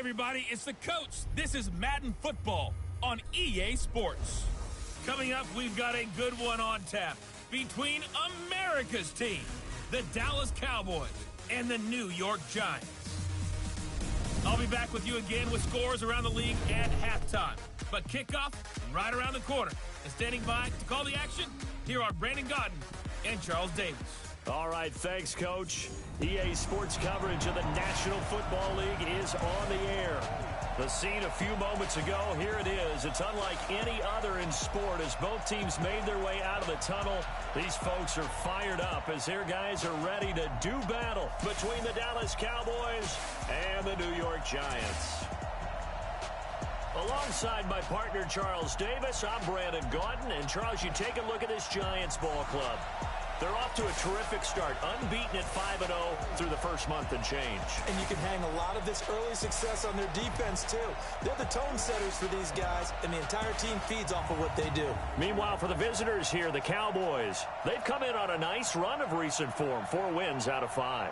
everybody, it's the Colts. This is Madden Football on EA Sports. Coming up, we've got a good one on tap between America's team, the Dallas Cowboys, and the New York Giants. I'll be back with you again with scores around the league at halftime. But kickoff right around the corner. And standing by to call the action, here are Brandon Godden and Charles Davis. All right, thanks, Coach. EA Sports coverage of the National Football League is on the air. The scene a few moments ago, here it is. It's unlike any other in sport as both teams made their way out of the tunnel. These folks are fired up as their guys are ready to do battle between the Dallas Cowboys and the New York Giants. Alongside my partner, Charles Davis, I'm Brandon Godden. And, Charles, you take a look at this Giants ball club. They're off to a terrific start, unbeaten at 5-0 through the first month and change. And you can hang a lot of this early success on their defense, too. They're the tone setters for these guys, and the entire team feeds off of what they do. Meanwhile, for the visitors here, the Cowboys, they've come in on a nice run of recent form, 4 wins out of 5.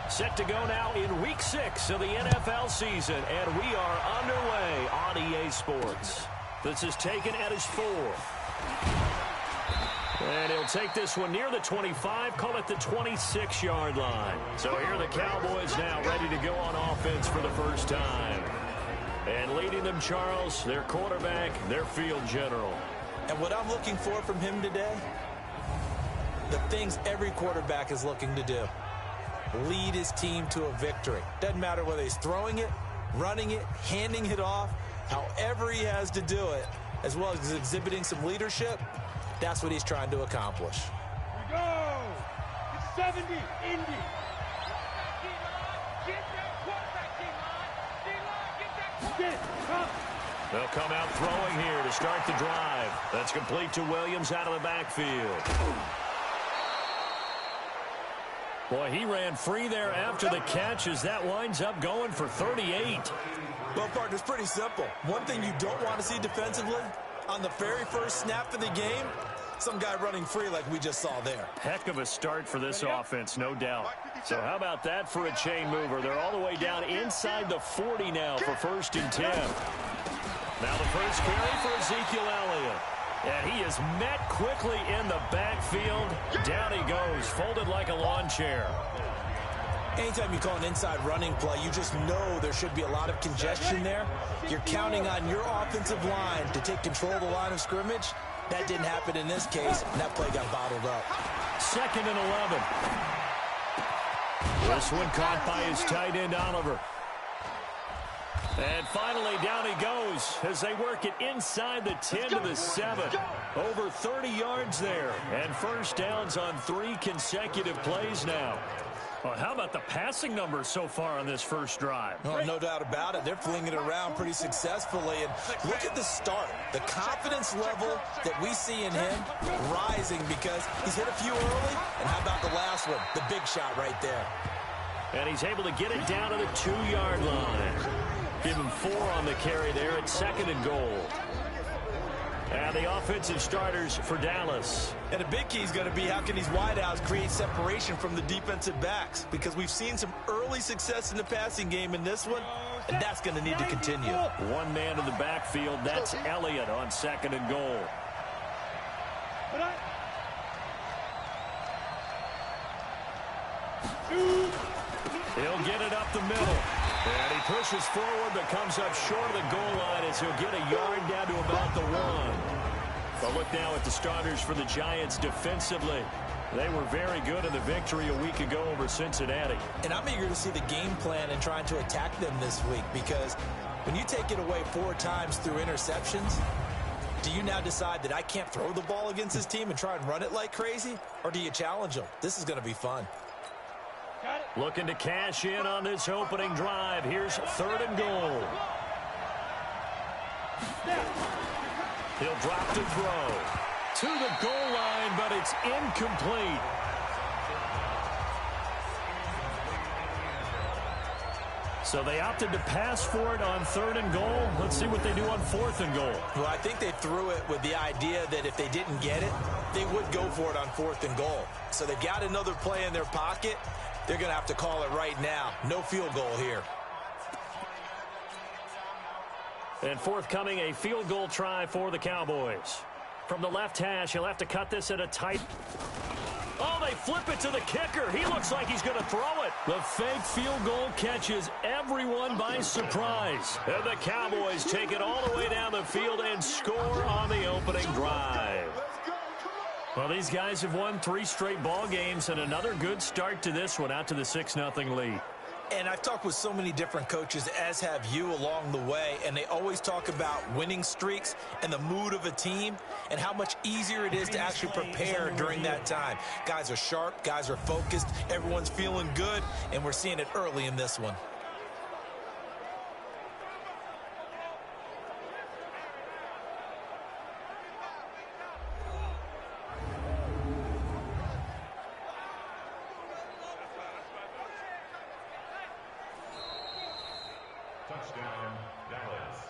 Set to go now in Week 6 of the NFL season, and we are underway on EA Sports. This is taken at his 4. And he'll take this one near the 25, call it the 26-yard line. So here are the Cowboys now ready to go on offense for the first time. And leading them, Charles, their quarterback, their field general. And what I'm looking for from him today, the things every quarterback is looking to do. Lead his team to a victory. Doesn't matter whether he's throwing it, running it, handing it off, however he has to do it, as well as exhibiting some leadership, that's what he's trying to accomplish. Here we go! It's 70, Indy. Get that quarterback, D-line. Get that quarterback. They'll come out throwing here to start the drive. That's complete to Williams out of the backfield. Boy, he ran free there after the catch as that winds up going for 38. Well, partner, it's pretty simple. One thing you don't want to see defensively, on the very first snap of the game, some guy running free like we just saw there. Heck of a start for this offense, no doubt. So how about that for a chain mover? They're all the way down inside the 40 now for 1st and 10. Now the first carry for Ezekiel Elliott. And he is met quickly in the backfield. Down he goes, folded like a lawn chair. Anytime you call an inside running play, you just know there should be a lot of congestion there. You're counting on your offensive line to take control of the line of scrimmage. That didn't happen in this case, and that play got bottled up. 2nd and 11. This one caught by his tight end, Oliver. And finally, down he goes as they work it inside the 10 to the 7. Over 30 yards there. And first downs on 3 consecutive plays now. Well, how about the passing numbers so far on this first drive? Well, no doubt about it. They're flinging it around pretty successfully. And look at the start. The confidence level that we see in him rising because he's hit a few early. And how about the last one? The big shot right there. And he's able to get it down to the 2-yard line. Give him 4 on the carry there at 2nd and goal. And the offensive starters for Dallas. And a big key is going to be how can these wideouts create separation from the defensive backs, because we've seen some early success in the passing game in this one, and that's going to need to continue. 1 man in the backfield. That's Elliott on 2nd and goal. He'll get it up the middle. And he pushes forward but comes up short of the goal line as he'll get a yard down to about the 1. But look now at the starters for the Giants defensively. They were very good in the victory a week ago over Cincinnati. And I'm eager to see the game plan and trying to attack them this week, because when you take it away 4 times through interceptions, do you now decide that I can't throw the ball against this team and try and run it like crazy? Or do you challenge them? This is going to be fun. Looking to cash in on this opening drive. Here's 3rd and goal. He'll drop to throw. To the goal line, but it's incomplete. So they opted to pass for it on 3rd and goal. Let's see what they do on 4th and goal. Well, I think they threw it with the idea that if they didn't get it, they would go for it on 4th and goal. So they got another play in their pocket. They're going to have to call it right now. No field goal here. And forthcoming, a field goal try for the Cowboys. From the left hash, he'll have to cut this at a tight... Oh, they flip it to the kicker. He looks like he's going to throw it. The fake field goal catches everyone by surprise. And the Cowboys take it all the way down the field and score on the opening drive. Well, these guys have won 3 straight ball games and another good start to this one out to the 6-0 lead. And I've talked with so many different coaches, as have you, along the way, and they always talk about winning streaks and the mood of a team and how much easier it is to actually prepare during that time. Guys are sharp, guys are focused, everyone's feeling good, and we're seeing it early in this one. Touchdown, Dallas.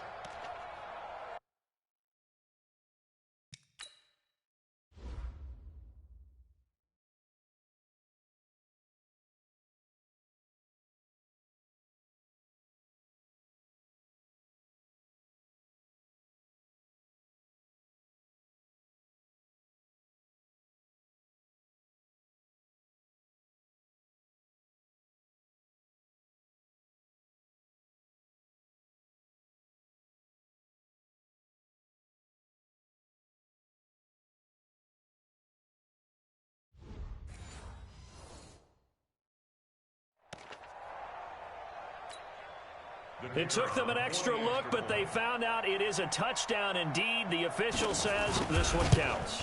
It took them an extra look, but they found out it is a touchdown indeed. The official says this one counts.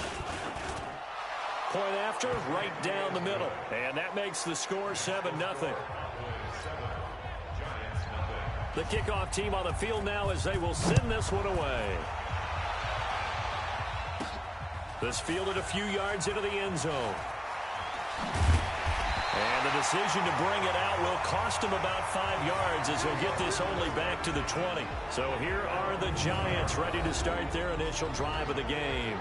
Point after, right down the middle. And that makes the score 7-0. The kickoff team on the field now as they will send this one away. This fielded a few yards into the end zone. And the decision to bring it out will cost him about 5 yards as he'll get this only back to the 20. So here are the Giants ready to start their initial drive of the game.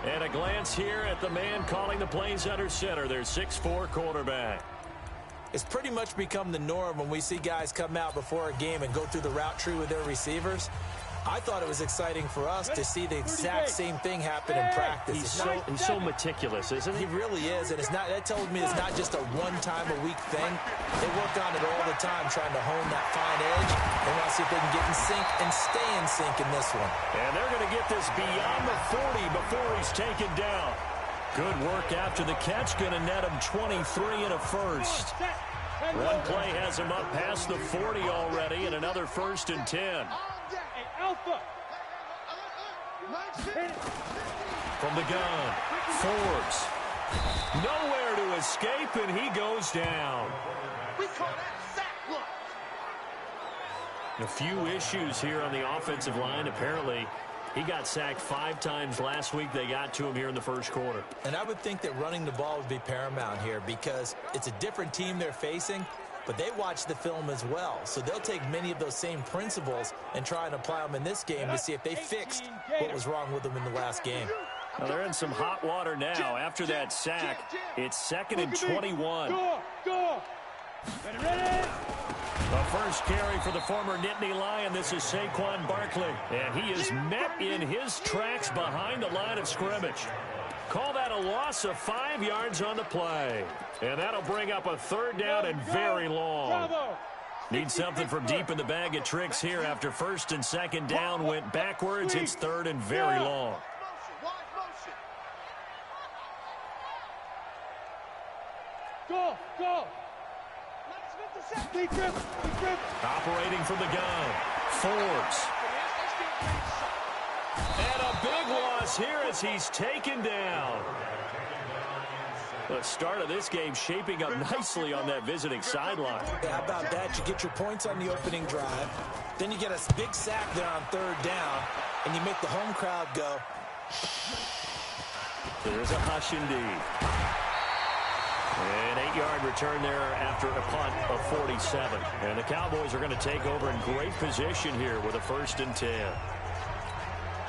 And a glance here at the man calling the plays under center, their 6'4" quarterback. It's pretty much become the norm when we see guys come out before a game and go through the route tree with their receivers. I thought it was exciting for us to see the exact same thing happen in practice. He's so meticulous, isn't he? He really is, and that tells me it's not just a one-time-a-week thing. They work on it all the time, trying to hone that fine edge. They want to see if they can get in sync and stay in sync in this one. And they're going to get this beyond the 40 before he's taken down. Good work after the catch, going to net him 23 and a first. One play has him up past the 40 already, and another 1st and 10. Alpha. From the gun, Forbes. Nowhere to escape, and he goes down. We call that sack block. A few issues here on the offensive line. Apparently, he got sacked 5 times last week. They got to him here in the first quarter. And I would think that running the ball would be paramount here because it's a different team they're facing, but they watch the film as well. So they'll take many of those same principles and try and apply them in this game to see if they fixed what was wrong with them in the last game. Well, they're in some hot water now. After that sack, it's 2nd and 21. Go. Ready. The first carry for the former Nittany Lion. This is Saquon Barkley. And he is met in his tracks behind the line of scrimmage. Call that a loss of 5 yards on the play. And that'll bring up a 3rd down and very long. Need something from deep in the bag of tricks here after 1st and 2nd down went backwards. It's 3rd and very long. Go. Operating from the gun. Forbes. And a big loss here as he's taken down. The start of this game shaping up nicely on that visiting sideline. Yeah, how about that? You get your points on the opening drive. Then you get a big sack there on 3rd down, and you make the home crowd go. There's a hush indeed. An 8-yard return there after a punt of 47. And the Cowboys are going to take over in great position here with a 1st and 10.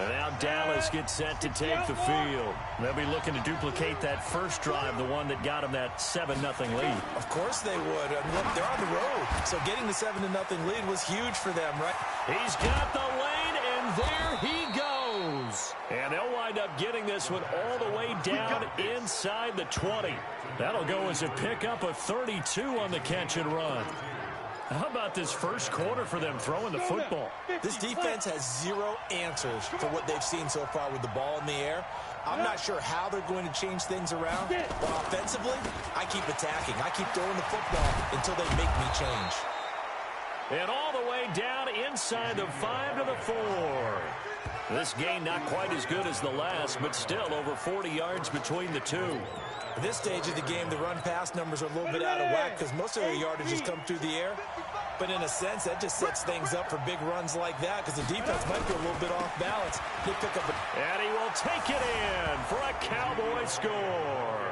And now Dallas gets set to take the field. They'll be looking to duplicate that first drive, the one that got them that 7-0 lead. Of course they would. And look, they're on the road. So getting the 7-0 lead was huge for them, right? He's got the lane, and there he goes. And they'll wind up getting this one all the way down inside the 20. That'll go as a pickup of 32 on the catch and run. How about this first quarter for them throwing the football? This defense has 0 answers for what they've seen so far with the ball in the air. I'm not sure how they're going to change things around, but offensively, I keep attacking. I keep throwing the football until they make me change. And all the way down inside the 5 to the 4. This game not quite as good as the last, but still over 40 yards between the two. At this stage of the game, the run-pass numbers are a little bit out of whack because most of their yardages come through the air. But in a sense, that just sets things up for big runs like that because the defense might be a little bit off balance. They pick up and he will take it in for a Cowboy score.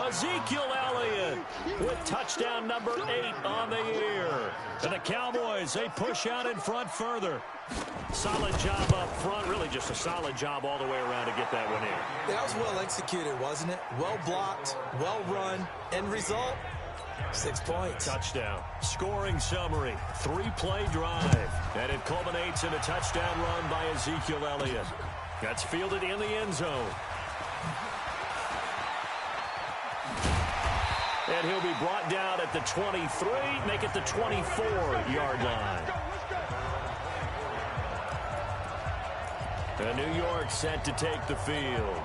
Ezekiel Elliott with touchdown number 8 on the year. And the Cowboys, they push out in front further. Solid job up front. Really just a solid job all the way around to get that one in. That was well executed, wasn't it? Well blocked, well run. End result, 6 points. Touchdown. Scoring summary. 3-play drive. And it culminates in a touchdown run by Ezekiel Elliott. That's fielded in the end zone. And he'll be brought down at the 23, make it the 24-yard line. And New York set to take the field.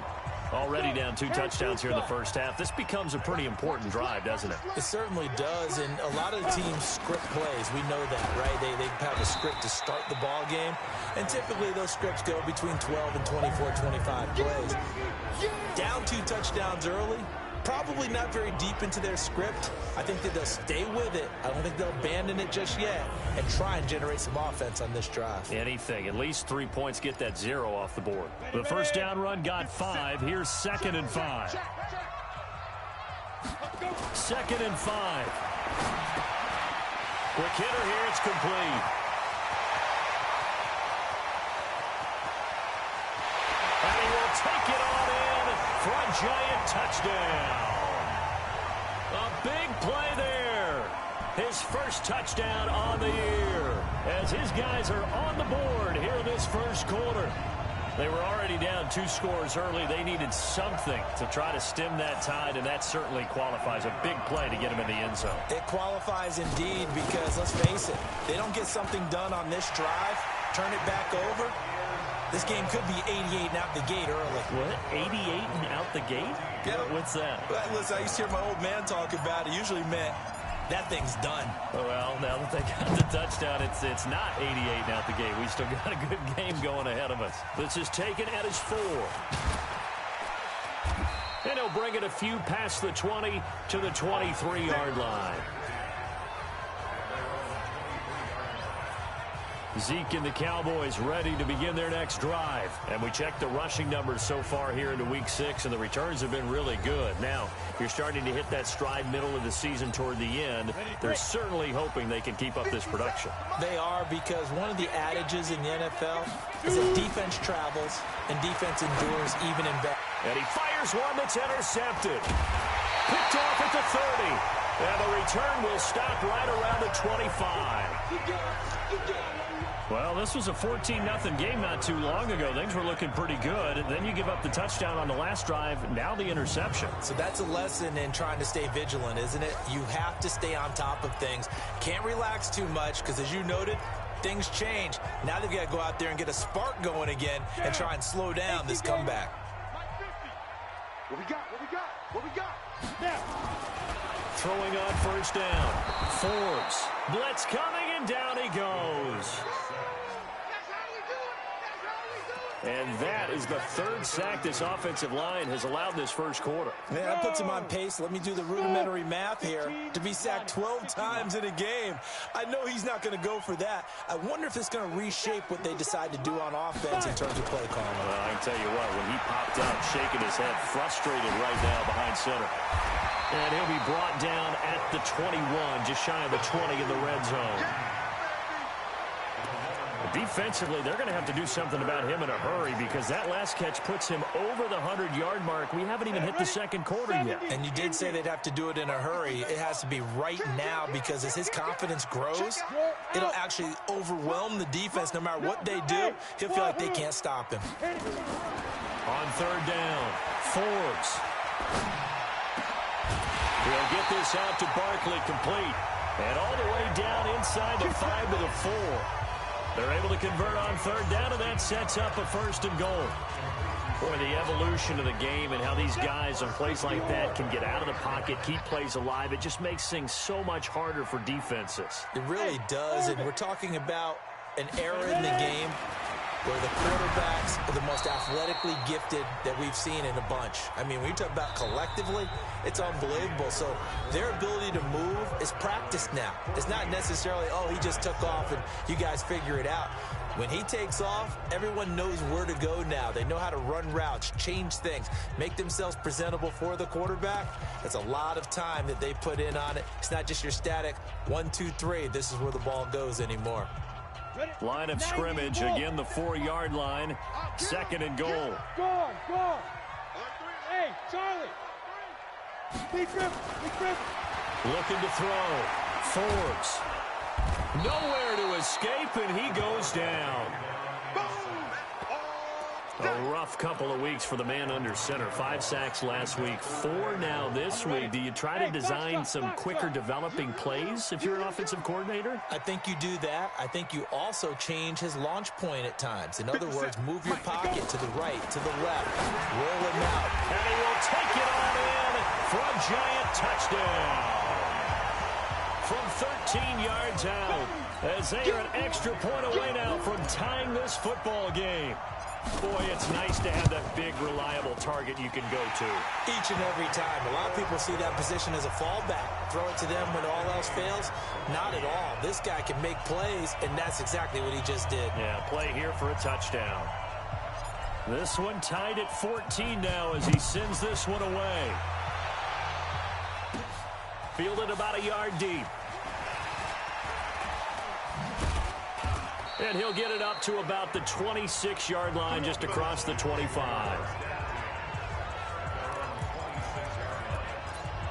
Already down 2 touchdowns here in the first half. This becomes a pretty important drive, doesn't it? It certainly does, and a lot of the teams script plays. We know that, right? They have a script to start the ball game, and typically those scripts go between 12 and 24, 25 plays. Down 2 touchdowns early, probably not very deep into their script. I think that they'll stay with it. I don't think they'll abandon it just yet and try and generate some offense on this drive. Anything. At least 3 points, get that 0 off the board. The first down run got 5. Here's 2nd and 5. 2nd and 5. Quick hitter here. It's complete. And he will take it on in for a giant touchdown. A big play there. His first touchdown on the year as his guys are on the board here in this first quarter. They were already down 2 scores early. They needed something to try to stem that tide, and that certainly qualifies. A big play to get him in the end zone. It qualifies indeed because, let's face it, they don't get something done on this drive, turn it back over, this game could be 88 and out the gate early. What? 88 and out the gate? Yeah. What's that? Well, listen, I used to hear my old man talk about it. Usually meant that thing's done. Well, now that they got the touchdown, it's not 88 and out the gate. We still got a good game going ahead of us. This is taken at his 4. And he'll bring it a few past the 20 to the 23-yard line. Zeke and the Cowboys ready to begin their next drive. And we check the rushing numbers so far here into Week 6, and the returns have been really good. Now, you're starting to hit that stride middle of the season toward the end. They're certainly hoping they can keep up this production. They are, because one of the adages in the NFL is that defense travels and defense endures even in bad. And he fires one that's intercepted. Picked off at the 30. And the return will stop right around the 25. Well, this was a 14-0 game not too long ago. Things were looking pretty good. And then you give up the touchdown on the last drive, now the interception. So that's a lesson in trying to stay vigilant, isn't it? You have to stay on top of things. Can't relax too much because, as you noted, things change. Now they've got to go out there and get a spark going again and try and slow down this comeback. What we got? What we got? What we got? Now. Throwing on first down. Forbes. Blitz coming, and down he goes. And that is the third sack this offensive line has allowed this first quarter. Man, that puts him on pace. Let me do the rudimentary math here. To be sacked 12 times in a game, I know he's not going to go for that. I wonder if it's going to reshape what they decide to do on offense in terms of play calling. Well, I can tell you what, when he popped up, shaking his head, frustrated right now behind center. And he'll be brought down at the 21, just shy of the 20 in the red zone. Defensively, they're going to have to do something about him in a hurry because that last catch puts him over the 100-yard mark. We haven't even hit the second quarter yet. And you did say they'd have to do it in a hurry. It has to be right now because as his confidence grows, it'll actually overwhelm the defense. No matter what they do, he'll feel like they can't stop him. On third down, Forbes. He'll get this out to Barkley, complete. And all the way down inside the 5 to the 4. They're able to convert on third down, and that sets up a first and goal. Boy, the evolution of the game and how these guys on plays like that can get out of the pocket, keep plays alive, it just makes things so much harder for defenses. It really does, and we're talking about an era in the game where the quarterbacks are the most athletically gifted that we've seen in a bunch. I mean, when you talk about collectively, it's unbelievable. So their ability to move is practiced now. It's not necessarily, oh, he just took off and you guys figure it out. When he takes off, everyone knows where to go now. They know how to run routes, change things, make themselves presentable for the quarterback. That's a lot of time that they put in on it. It's not just your static 1, 2, 3. This is where the ball goes anymore. Line of scrimmage, again the 4-yard line. Second and goal. Go on. Hey, Charlie. Big grip. Looking to throw. Forbes. Nowhere to escape, and he goes down. A rough couple of weeks for the man under center. 5 sacks last week, 4 now this week. Do you try to design some quicker developing plays if you're an offensive coordinator? I think you do that. I think you also change his launch point at times. In other words, move your pocket to the right, to the left, roll him out. And he will take it on in for a giant touchdown. From 13 yards out, as they are an extra point away now from tying this football game. Boy, it's nice to have that big, reliable target you can go to. Each and every time. A lot of people see that position as a fallback. Throw it to them when all else fails. Not at all. This guy can make plays, and that's exactly what he just did. Yeah, play here for a touchdown. This one tied at 14 now as he sends this one away. Fielded about a yard deep. And he'll get it up to about the 26-yard line, just across the 25.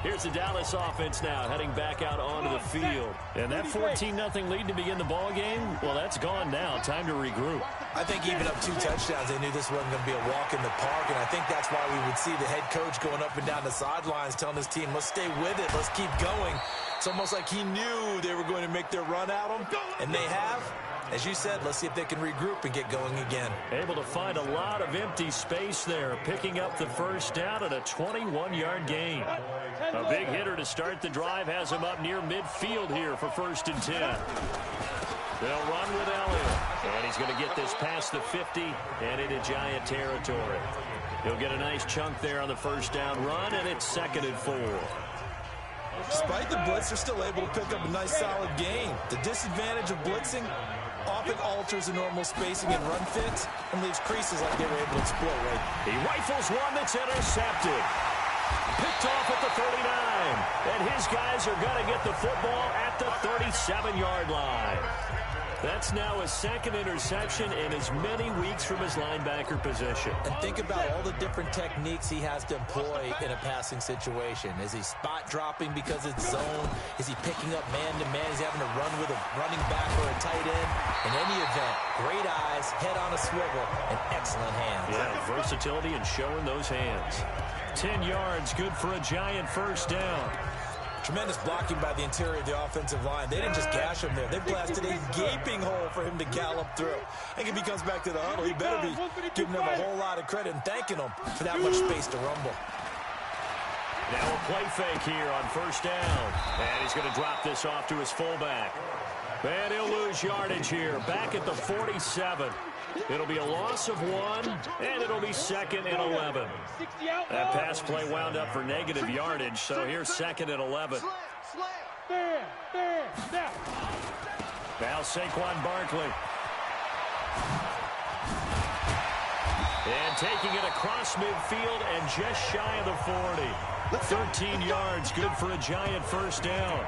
Here's the Dallas offense now, heading back out onto the field. And that 14-0 lead to begin the ball game, well, that's gone now. Time to regroup. I think even up 2 touchdowns, they knew this wasn't going to be a walk in the park, and I think that's why we would see the head coach going up and down the sidelines telling his team, let's stay with it, let's keep going. It's almost like he knew they were going to make their run at him, and they have. As you said, let's see if they can regroup and get going again. Able to find a lot of empty space there, picking up the first down at a 21-yard gain. A big hitter to start the drive has him up near midfield here for 1st and 10. They'll run with Elliott, and he's going to get this past the 50 and into Giant territory. He'll get a nice chunk there on the first down run, and it's 2nd and 4. Despite the blitz, they're still able to pick up a nice, solid gain. The disadvantage of blitzing often alters the normal spacing and run fits and leaves creases like they were able to exploit, right? He rifles one that's intercepted. Picked off at the 39. And his guys are going to get the football at the 37-yard line. That's now his 2nd interception in as many weeks from his linebacker position. And think about all the different techniques he has to employ in a passing situation. Is he spot dropping because it's zone? Is he picking up man-to-man? He's having to run with a running back or a tight end? In any event, great eyes, head on a swivel, and excellent hands. Yeah, versatility and showing those hands. 10 yards, good for a Giant first down. Tremendous blocking by the interior of the offensive line. They didn't just gash him there. They blasted a gaping hole for him to gallop through. I think if he comes back to the huddle, he better be giving them a whole lot of credit and thanking them for that much space to rumble. Now a play fake here on first down. And he's going to drop this off to his fullback. And he'll lose yardage here, back at the 47. It'll be a loss of 1, and it'll be 2nd and 11. That pass play wound up for negative yardage, so here's 2nd and 11. Now Saquon Barkley. And taking it across midfield and just shy of the 40. 13 yards, good for a Giant first down.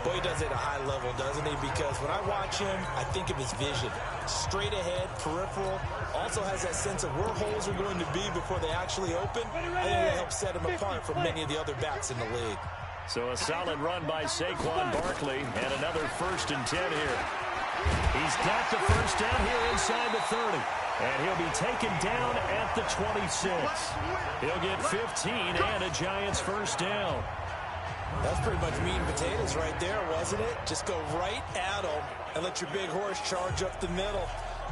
Boy, he does it at a high level, doesn't he? Because when I watch him, I think of his vision. Straight ahead, peripheral. Also has that sense of where holes are going to be before they actually open. I think that helps set him apart from many of the other backs in the league. So a solid run by Saquon Barkley and another 1st and 10 here. He's got the first down here inside the 30. And he'll be taken down at the 26. He'll get 15 and a Giants first down. That's pretty much meat and potatoes right there, wasn't it? Just go right at him and let your big horse charge up the middle.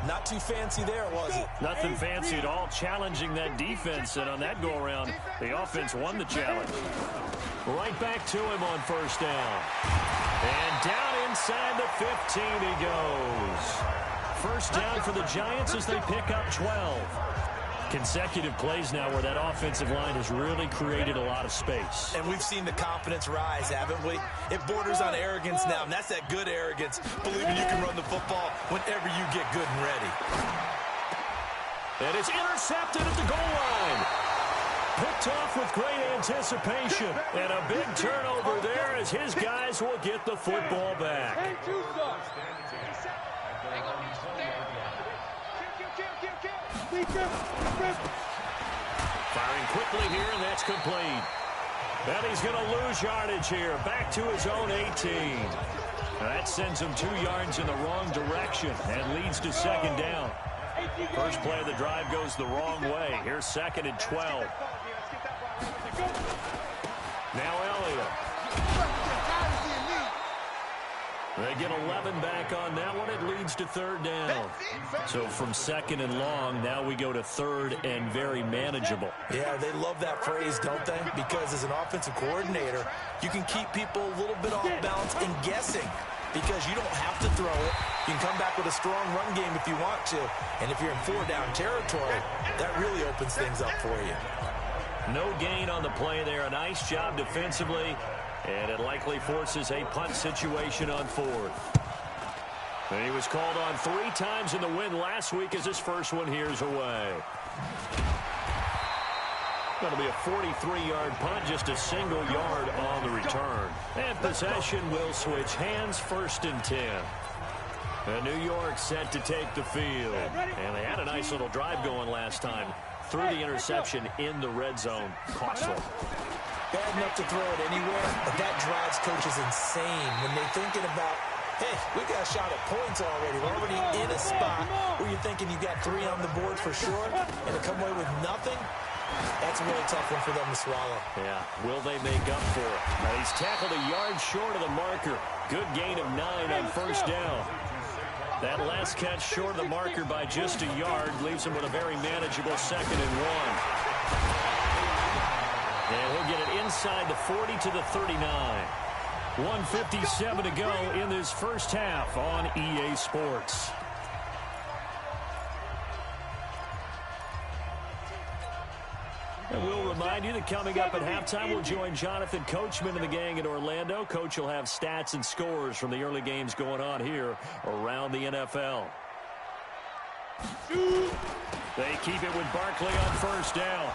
Not too fancy there, was it? Nothing fancy at all, challenging that defense. And on that go-around, the offense won the challenge. Right back to him on first down. And down inside the 15 he goes. First down for the Giants as they pick up 12. Consecutive plays now where that offensive line has really created a lot of space. And we've seen the confidence rise, haven't we? It borders on arrogance now, and that's that good arrogance, believing you can run the football whenever you get good and ready. And it's intercepted at the goal line. Picked off with great anticipation. And a big turnover there as his guys will get the football back. Firing quickly here, and that's complete. And he's going to lose yardage here. Back to his own 18. That sends him 2 yards in the wrong direction and leads to 2nd down. First play of the drive goes the wrong way. Here's 2nd and 12. Now Elliott. They get 11 back on that one. It leads to 3rd down. So from 2nd and long, now we go to 3rd and very manageable. Yeah, they love that phrase, don't they? Because as an offensive coordinator, you can keep people a little bit off balance and guessing because you don't have to throw it. You can come back with a strong run game if you want to. And if you're in 4-down territory, that really opens things up for you. No gain on the play there. A nice job defensively. And it likely forces a punt situation on 4th. And he was called on 3 times in the win last week as his first one here's away. Going to be a 43-yard punt, just a single yard on the return. And possession will switch hands, 1st and 10. And New York set to take the field. And they had a nice little drive going last time. Threw the interception in the red zone. Costly. Bad enough to throw it anywhere, but that drives coaches insane when they're thinking about, hey, we got a shot at points already. We're already in a spot where you're thinking you got 3 on the board for sure, and to come away with nothing, that's a really tough one for them to swallow. Yeah, will they make up for it? Now he's tackled a yard short of the marker. Good gain of 9 on first down. That last catch short of the marker by just a yard leaves him with a very manageable 2nd and 1. And he'll get it inside the 40 to the 39. 1:57 to go in this first half on EA Sports. And we'll remind you that coming up at halftime, we'll join Jonathan Coachman and the gang in Orlando. Coach will have stats and scores from the early games going on here around the NFL. They keep it with Barkley on first down.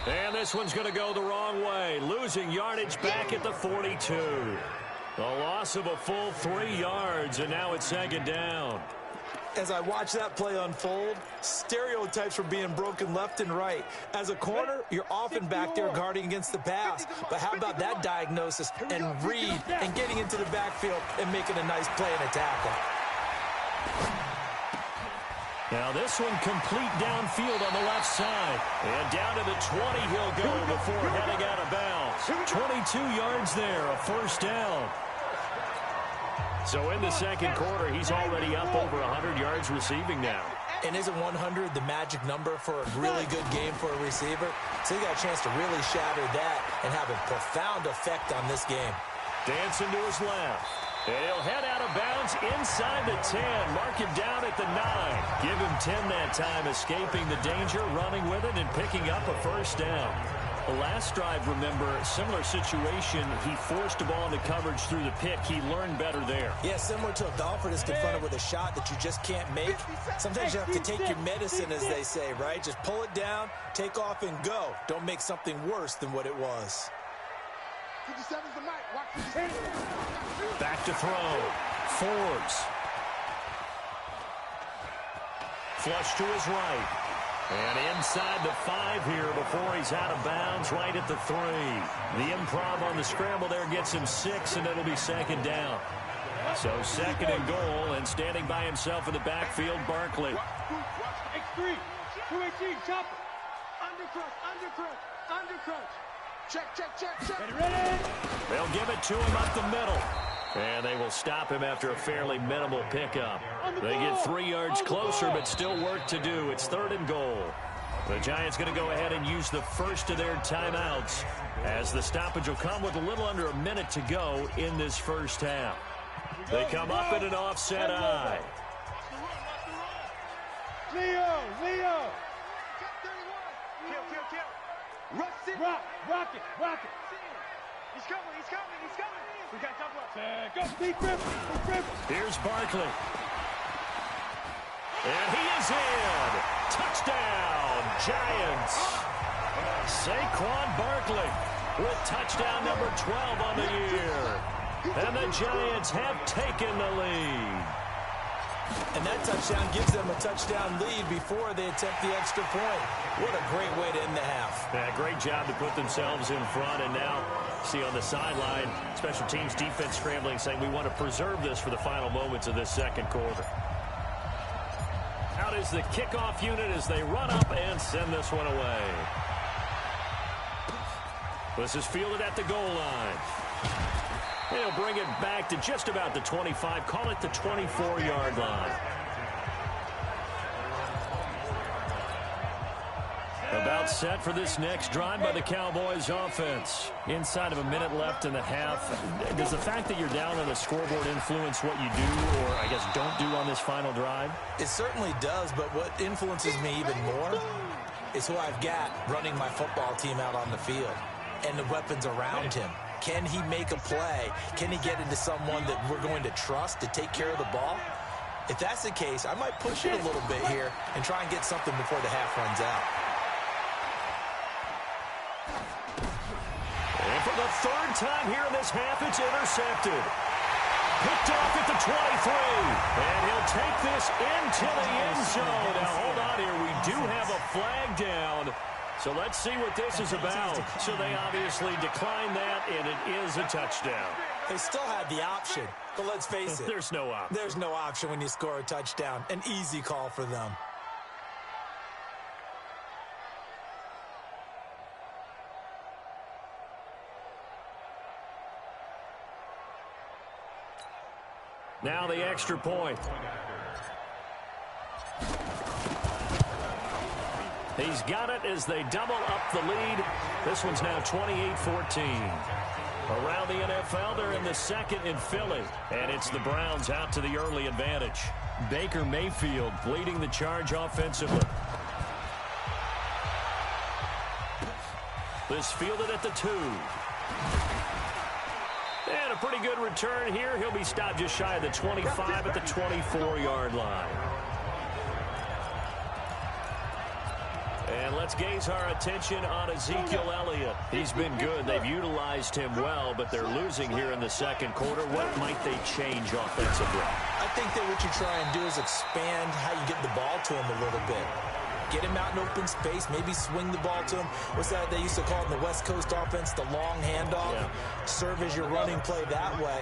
And this one's going to go the wrong way. Losing yardage back at the 42. A loss of a full 3 yards, and now it's 2nd down. As I watch that play unfold, stereotypes were being broken left and right. As a corner, you're often back there guarding against the pass. But how about that diagnosis and read and getting into the backfield and making a nice play and a tackle? Now this one complete downfield on the left side. And down to the 20 he'll go before heading out of bounds. 22 yards there, a first down. So in the second quarter, he's already up over 100 yards receiving now. And isn't 100 the magic number for a really good game for a receiver? So he got a chance to really shatter that and have a profound effect on this game. Dancing to his left. And he'll head out of bounds inside the 10. Mark him down at the 9. Give him 10 that time, escaping the danger, running with it, and picking up a first down. The last drive, remember, similar situation. He forced a ball into coverage through the pick. He learned better there. Yeah, similar to if Alford is confronted with a shot that you just can't make. Sometimes you have to take your medicine, as they say, right? Just pull it down, take off, and go. Don't make something worse than what it was. 57's the mic. Watch 57. Back to throw. Forbes. Flush to his right. And inside the 5 here before he's out of bounds, right at the 3. The improv on the scramble there gets him 6, and it'll be second down. So second and goal, and standing by himself in the backfield, Barkley. X3, 218, chopper. Undercrunch. Check. Ready. They'll give it to him up the middle. And they will stop him after a fairly minimal pickup. They get 3 yards closer, but still work to do. It's third and goal. The Giants going to go ahead and use the first of their timeouts, as the stoppage will come with a little under a minute to go in this first half. They come up in an offset eye. Leo. Kill. Rock it. He's coming. We got a couple up. Go, Steve Rivers. Here's Barkley. And he is in. Touchdown, Giants. Saquon Barkley with touchdown number 12 on the year. And the Giants have taken the lead. And that touchdown gives them a touchdown lead before they attempt the extra point. What a great way to end the half. Yeah, great job to put themselves in front. And now, see on the sideline, special teams defense scrambling, saying we want to preserve this for the final moments of this second quarter. Out is the kickoff unit as they run up and send this one away. This is fielded at the goal line. They'll bring it back to just about the 25. Call it the 24-yard line. About set for this next drive by the Cowboys offense. Inside of a minute left in the half. Does the fact that you're down on the scoreboard influence what you do, or I guess don't do on this final drive? It certainly does, but what influences me even more is who I've got running my football team out on the field and the weapons around him. Can he make a play? Can he get into someone that we're going to trust to take care of the ball? If that's the case, I might push it a little bit here and try and get something before the half runs out. And for the third time here in this half, it's intercepted. Picked off at the 23. And he'll take this into the end zone. Now, hold on here. We do have a flag down. So let's see what this is about. So they obviously declined that, and it is a touchdown. They still had the option, but let's face it. There's no option. There's no option when you score a touchdown. An easy call for them. Now the extra point. He's got it as they double up the lead. This one's now 28-14. Around the NFL, they're in the second in Philly. And it's the Browns out to the early advantage. Baker Mayfield leading the charge offensively. This fielded at the 2. And a pretty good return here. He'll be stopped just shy of the 25 at the 24-yard line. And let's gaze our attention on Ezekiel Elliott. He's been good. They've utilized him well, but they're losing here in the second quarter. What might they change offensively? I think that what you try and do is expand how you get the ball to him a little bit. Get him out in open space, maybe swing the ball to him. What's that they used to call in the West Coast offense, the long handoff? Yeah. Serve as your running play that way,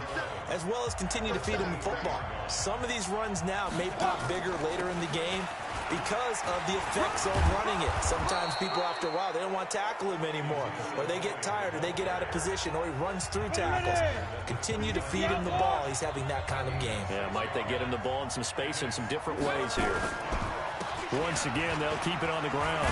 as well as continue to feed him the football. Some of these runs now may pop bigger later in the game because of the effects of running it. Sometimes people, after a while, they don't want to tackle him anymore, or they get tired, or they get out of position, or he runs through tackles. Continue to feed him the ball. He's having that kind of game. Yeah, might they get him the ball in some space in some different ways here. Once again, they'll keep it on the ground.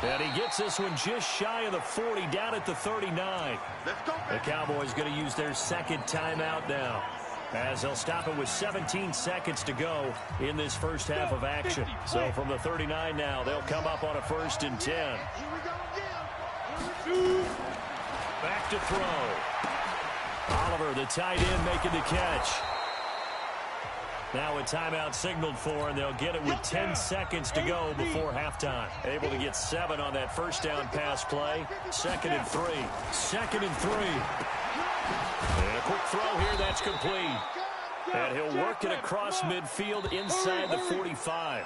And he gets this one just shy of the 40, down at the 39. The Cowboys going to use their second timeout now, as they'll stop it with 17 seconds to go in this first half of action. So from the 39 now, they'll come up on a 1st and 10. Back to throw. Oliver, the tight end, making the catch. Now a timeout signaled for, and they'll get it with 10 seconds to go before halftime. Able to get 7 on that first down pass play. 2nd and 3. 2nd and 3. And a quick throw here, that's complete. And he'll work it across midfield inside the 45.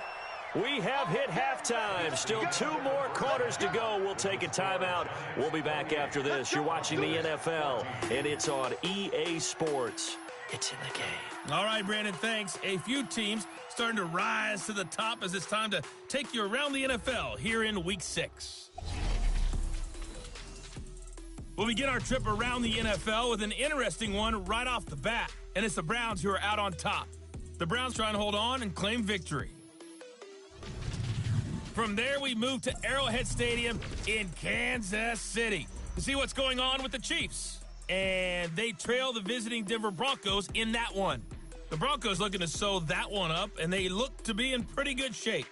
We have hit halftime. Still 2 more quarters to go. We'll take a timeout. We'll be back after this. You're watching the NFL, and it's on EA Sports. It's in the game. All right, Brandon, thanks. A few teams starting to rise to the top as it's time to take you around the NFL here in Week 6. We'll begin our trip around the NFL with an interesting one right off the bat, and it's the Browns who are out on top. The Browns trying to hold on and claim victory. From there, we move to Arrowhead Stadium in Kansas City to see what's going on with the Chiefs. And they trail the visiting Denver Broncos in that one. The Broncos looking to sew that one up, and they look to be in pretty good shape.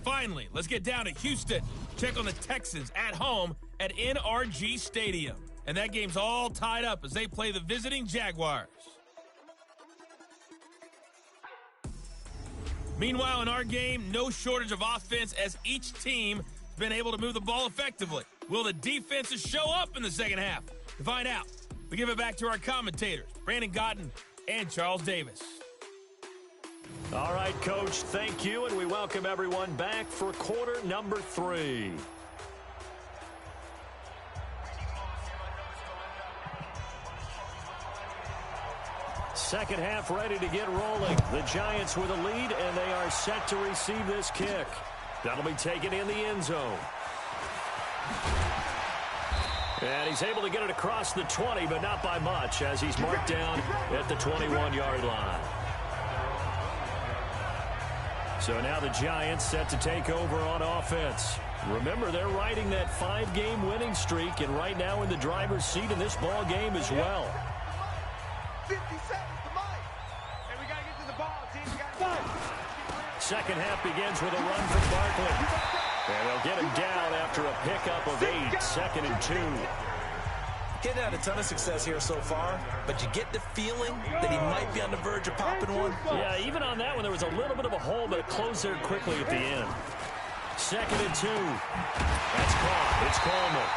Finally, let's get down to Houston. Check on the Texans at home at NYG Stadium. And that game's all tied up as they play the visiting Jaguars. Meanwhile, in our game, no shortage of offense as each team has been able to move the ball effectively. Will the defenses show up in the second half? To find out, we give it back to our commentators, Brandon Gotten and Charles Davis. All right, Coach, thank you, and we welcome everyone back for quarter number 3. Second half ready to get rolling. The Giants with a lead, and they are set to receive this kick. That'll be taken in the end zone. And he's able to get it across the 20, but not by much, as he's marked down at the 21-yard line. So now the Giants set to take over on offense. Remember, they're riding that 5-game winning streak, and right now in the driver's seat in this ball game as well. 50 seconds to Mike. Hey, we got to get to the ball, team. We got to Second half begins with a run from Barkley. And they'll get him down after a pickup of 8, 2nd and 2. Getting had a ton of success here so far, but you get the feeling that he might be on the verge of popping one. Yeah, even on that one, there was a little bit of a hole, but it closed there quickly at the end. 2nd and 2. That's caught. It's Coleman.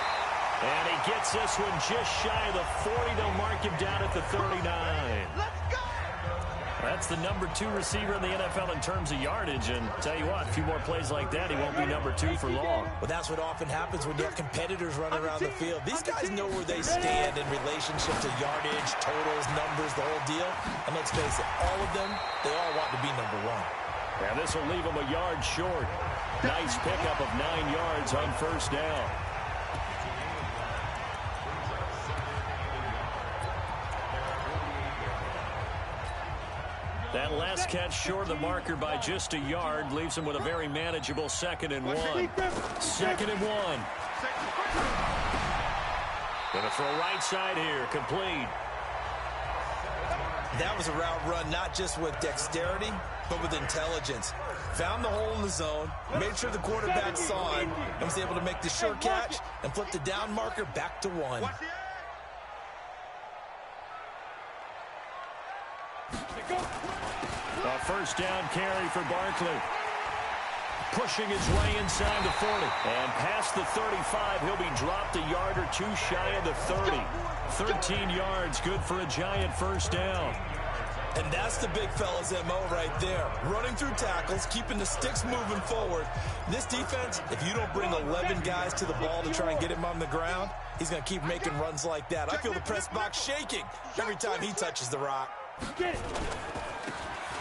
And he gets this one just shy of the 40. They'll mark him down at the 39. Let's go! That's the number 2 receiver in the NFL in terms of yardage. And tell you what, a few more plays like that, he won't be number 2 for long. Well, that's what often happens when you have competitors running around the field. These guys know where they stand in relationship to yardage, totals, numbers, the whole deal. And let's face it, all of them, they all want to be number 1. And this will leave him a yard short. Nice pickup of 9 yards on first down. That last catch short of the marker by just a yard leaves him with a very manageable 2nd and 1. 2nd and 1. Gonna throw right side here, complete. That was a route run not just with dexterity, but with intelligence. Found the hole in the zone, made sure the quarterback saw it, and was able to make the sure catch and flip the down marker back to 1. A first down carry for Barkley. Pushing his way inside the 40. And past the 35, he'll be dropped a yard or 2 shy of the 30. 13 yards, good for a Giant first down. And that's the big fella's MO right there. Running through tackles, keeping the sticks moving forward. This defense, if you don't bring 11 guys to the ball to try and get him on the ground, he's going to keep making runs like that. I feel the press box shaking every time he touches the rock.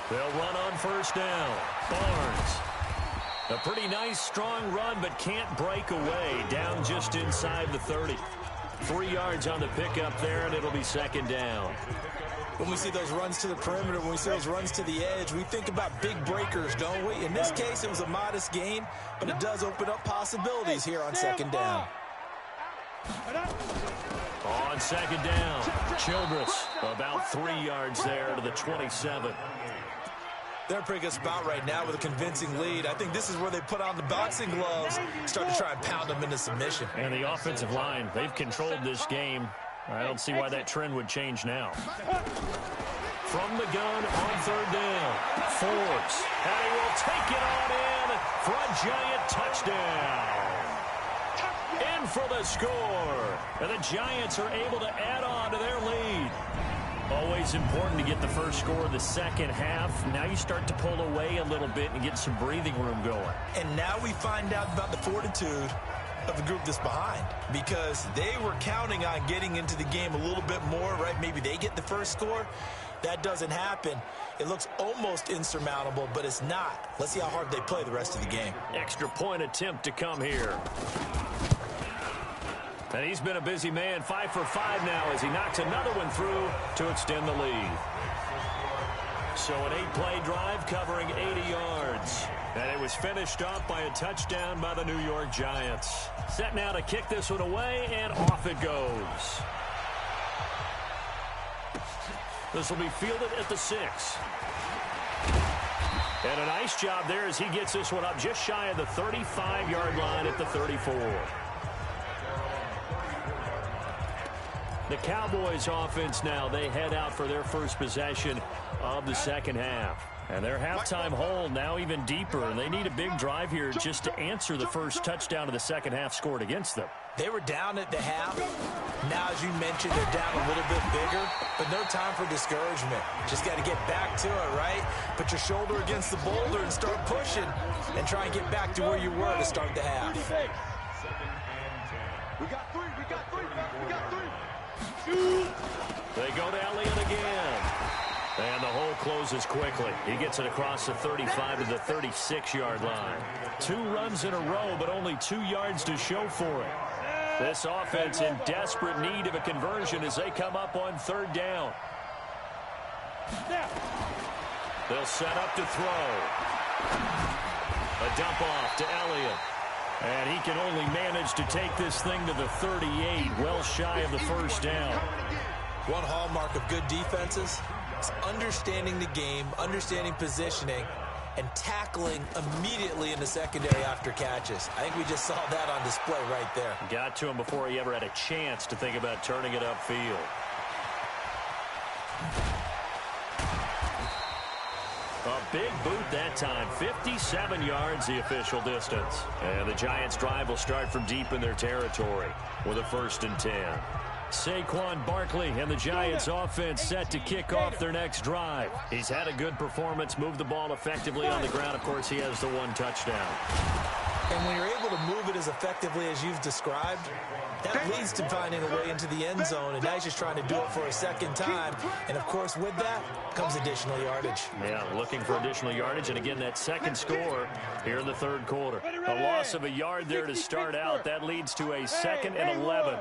They'll run on first down. Barnes. A pretty nice, strong run, but can't break away. Down just inside the 30. 3 yards on the pickup there, and it'll be second down. When we see those runs to the perimeter, when we see those runs to the edge, we think about big breakers, don't we? In this case, it was a modest gain, but it does open up possibilities here on second down. On second down, Childress about 3 yards there to the 27. They're a pretty good spot right now with a convincing lead. I think this is where they put on the boxing gloves, start to try and pound them into submission. And the offensive line, they've controlled this game. I don't see why that trend would change now. From the gun on third down, Forbes, and he will take it on in for a giant touchdown. In for the score, and the Giants are able to add on to their lead. Always important to get the first score of the second half. Now you start to pull away a little bit and get some breathing room going. And now we find out about the fortitude of the group that's behind, because they were counting on getting into the game a little bit more, right? Maybe they get the first score. That doesn't happen. It looks almost insurmountable, but it's not. Let's see how hard they play the rest of the game. Extra point attempt to come here. And he's been a busy man, 5 for 5 now as he knocks another one through to extend the lead. So an 8-play drive covering 80 yards. And it was finished off by a touchdown by the New York Giants. Set now to kick this one away, and off it goes. This will be fielded at the 6. And a nice job there as he gets this one up just shy of the 35-yard line at the 34. The Cowboys offense now, they head out for their first possession of the second half. And their halftime hole now even deeper, and they need a big drive here just to answer the first touchdown of the second half scored against them. They were down at the half. Now, as you mentioned, they're down a little bit bigger, but no time for discouragement. Just got to get back to it, right? Put your shoulder against the boulder and start pushing and try and get back to where you were to start the half. We got three, we got three, we got three. They go to Elliott again. And the hole closes quickly. He gets it across the 35 to the 36-yard line. 2 runs in a row, but only 2 yards to show for it. This offense in desperate need of a conversion as they come up on third down. They'll set up to throw. A dump off to Elliott. And he can only manage to take this thing to the 38, well shy of the first down. One hallmark of good defenses is understanding the game, understanding positioning, and tackling immediately in the secondary after catches. I think we just saw that on display right there. Got to him before he ever had a chance to think about turning it upfield. A big boot that time, 57 yards the official distance. And the Giants' drive will start from deep in their territory with a 1st and 10. Saquon Barkley and the Giants' offense set to kick off their next drive. He's had a good performance, moved the ball effectively on the ground. Of course, he has the 1 touchdown. And when you're able to move it as effectively as you've described, that leads to finding a way into the end zone, and now he's just trying to do it for a second time. And, of course, with that comes additional yardage. Yeah, looking for additional yardage, and again, that second score here in the third quarter. A loss of a yard there to start out. That leads to a 2nd and 11.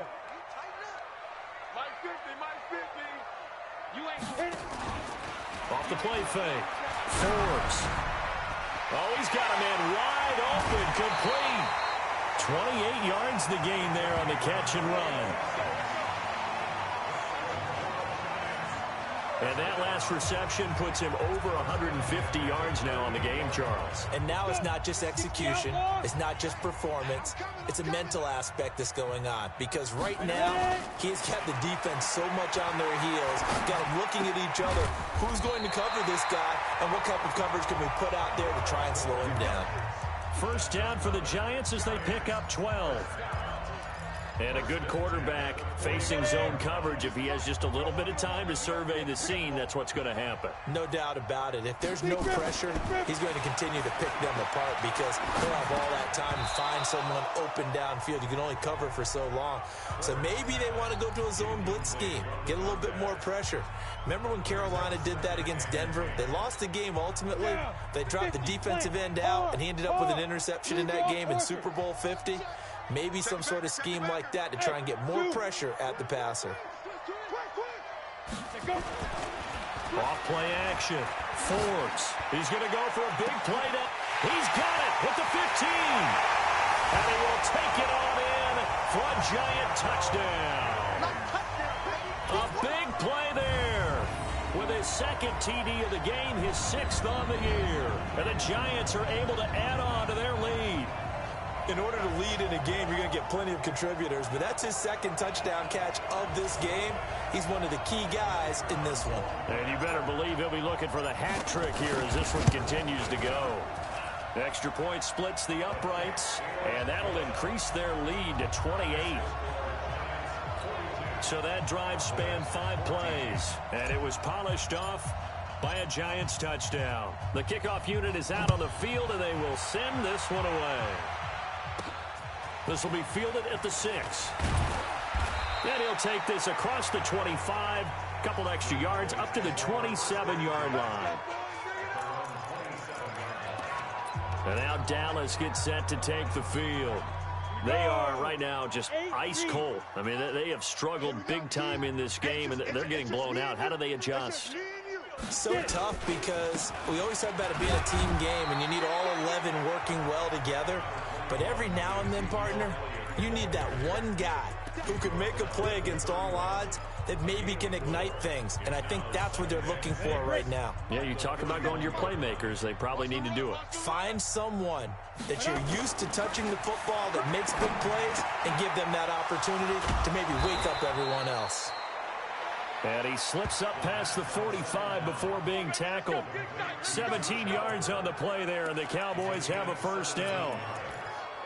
Off the play fake. Forbes. Oh, he's got a man wide open, complete. 28 yards the gain there on the catch and run. And that last reception puts him over 150 yards now on the game, Charles. And now it's not just execution. It's not just performance. It's a mental aspect that's going on. Because right now, he has kept the defense so much on their heels. Got them looking at each other. Who's going to cover this guy? And what type of coverage can we put out there to try and slow him down? First down for the Giants as they pick up 12. And a good quarterback facing zone coverage. If he has just a little bit of time to survey the scene, that's what's going to happen. No doubt about it. If there's no pressure, he's going to continue to pick them apart because he'll have all that time to find someone open downfield. You can only cover for so long. So maybe they want to go to a zone blitz scheme, get a little bit more pressure. Remember when Carolina did that against Denver? They lost the game ultimately. They dropped the defensive end out, and he ended up with an interception in that game in Super Bowl 50. Maybe some sort of scheme like that to try and get more pressure at the passer. Off play action. Forbes. He's going to go for a big play. He's got it at the 15. And he will take it on in for a giant touchdown. A big play there. With his second TD of the game, his 6th on the year. And the Giants are able to add on to their lead. In order to lead in a game, you're going to get plenty of contributors, but that's his 2nd touchdown catch of this game. He's one of the key guys in this one. And you better believe he'll be looking for the hat trick here as this one continues to go. Extra point splits the uprights, and that'll increase their lead to 28. So that drive spanned 5 plays, and it was polished off by a Giants touchdown. The kickoff unit is out on the field, and they will send this one away. This will be fielded at the 6. And he'll take this across the 25, couple extra yards up to the 27-yard line. And now Dallas gets set to take the field. They are right now just ice cold. I mean, they have struggled big time in this game, and they're getting blown out. How do they adjust? So tough because we always talk about it being a team game, and you need all 11 working well together. But every now and then, partner, you need that one guy who can make a play against all odds that maybe can ignite things. And I think that's what they're looking for right now. Yeah, you talk about going to your playmakers. They probably need to do it. Find someone that you're used to touching the football that makes big plays and give them that opportunity to maybe wake up everyone else. And he slips up past the 45 before being tackled. 17 yards on the play there, and the Cowboys have a first down.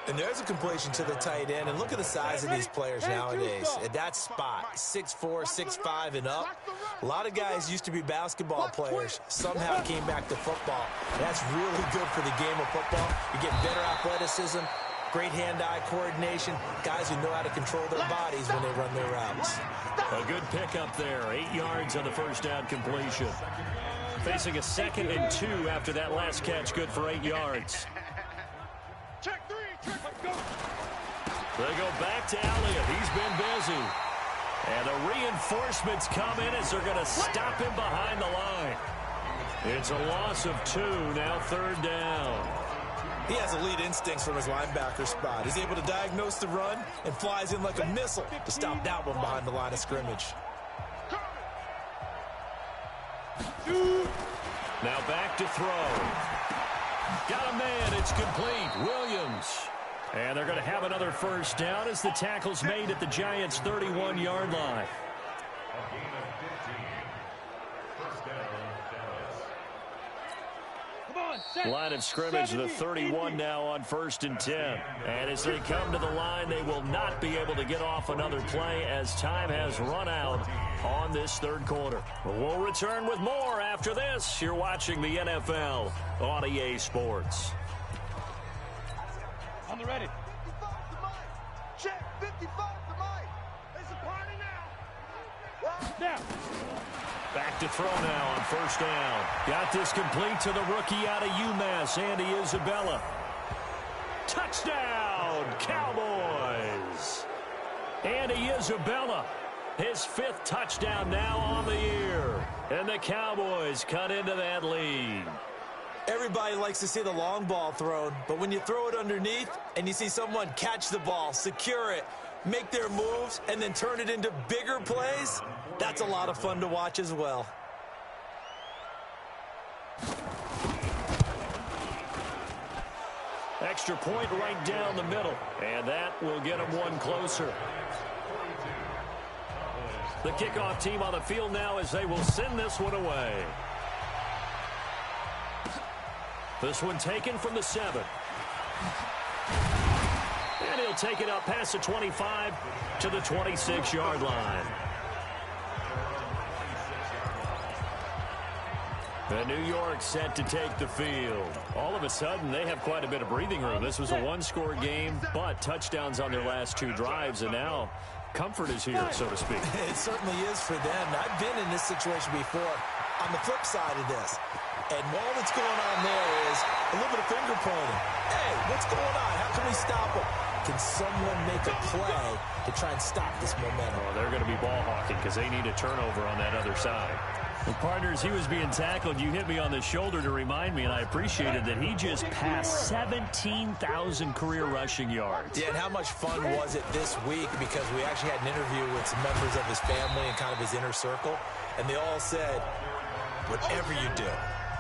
And there's a completion to the tight end. And look at the size of these players nowadays. At that spot, 6'4", 6'5", and up. A lot of guys used to be basketball players. Somehow came back to football. And that's really good for the game of football. You get better athleticism, great hand-eye coordination, guys who know how to control their bodies when they run their routes. A good pickup there. 8 yards on the first down completion. Facing a 2nd and 2 after that last catch. Good for 8 yards. They go back to Elliott. He's been busy. And the reinforcements come in as they're going to stop him behind the line. It's a loss of 2, now 3rd down. He has elite instincts from his linebacker spot. He's able to diagnose the run and flies in like a missile to stop that one behind the line of scrimmage. Now back to throw. Got a man. It's complete. Williams. And they're going to have another first down as the tackle's made at the Giants' 31-yard line. Line of scrimmage, the 31 now on 1st and 10. And as they come to the line, they will not be able to get off another play as time has run out on this 3rd quarter. We'll return with more after this. You're watching the NFL on EA Sports. On the ready. 55 to Mike. Check 55 to Mike. It's a party now. Down. Back to throw now on 1st down. Got this complete to the rookie out of UMass, Andy Isabella. Touchdown, Cowboys. Andy Isabella, his 5th touchdown now on the year. And the Cowboys cut into that lead. Everybody likes to see the long ball thrown, but when you throw it underneath and you see someone catch the ball, secure it, make their moves, and then turn it into bigger plays, that's a lot of fun to watch as well. Extra point right down the middle, and that will get them one closer. The kickoff team on the field now as they will send this one away. This one taken from the 7. And he'll take it up past the 25 to the 26-yard line. And New York set to take the field. All of a sudden, they have quite a bit of breathing room. This was a one-score game, but touchdowns on their last 2 drives, and now comfort is here, so to speak. It certainly is for them. I've been in this situation before on the flip side of this. And all that's going on there is a little bit of finger pointing. Hey, what's going on? How can we stop them? can someone make a play to try and stop this momentum? Oh, they're going to be ball hawking because they need a turnover on that other side. Well, partners, he was being tackled. You hit me on the shoulder to remind me, and I appreciated that he just passed 17,000 career rushing yards. Yeah, and how much fun was it this week? Because we actually had an interview with some members of his family and kind of his inner circle, and they all said, whatever you do,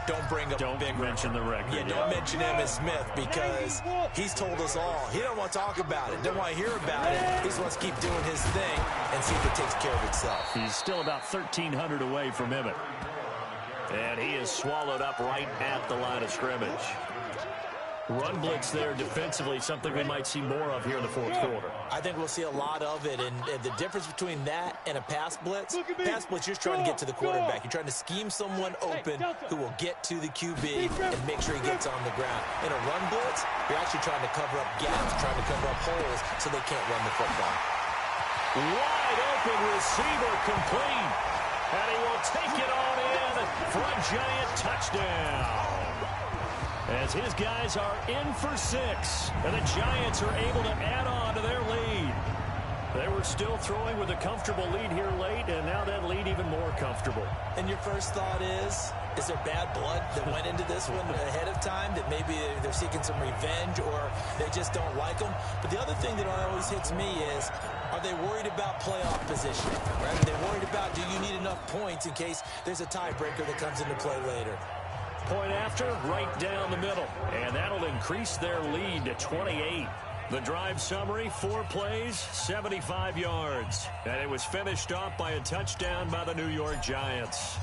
don't bring up a big mention the record. Yeah, don't mention Emmitt Smith because he's told us all. He don't want to talk about it. Don't want to hear about it. He just wants to keep doing his thing and see if it takes care of itself. He's still about 1,300 away from Emmitt. And he is swallowed up right at the line of scrimmage. Run blitz there defensively, something we might see more of here in the fourth quarter. I think we'll see a lot of it, and the difference between that and a pass blitz, you're just trying to get to the quarterback. You're trying to scheme someone open who will get to the QB and make sure he gets on the ground. In a run blitz, you're actually trying to cover up gaps, trying to cover up holes so they can't run the football. Wide open receiver complete, and he will take it on in for a giant touchdown. As his guys are in for 6, and the Giants are able to add on to their lead. They were still throwing with a comfortable lead here late, and now that lead even more comfortable. And your first thought is there bad blood that went into this one ahead of time, that maybe they're seeking some revenge or they just don't like them? But the other thing that always hits me is, are they worried about playoff positioning? Right? Are they worried about, do you need enough points in case there's a tiebreaker that comes into play later? Point after, right down the middle. And that'll increase their lead to 28. The drive summary, 4 plays, 75 yards. And it was finished off by a touchdown by the New York Giants.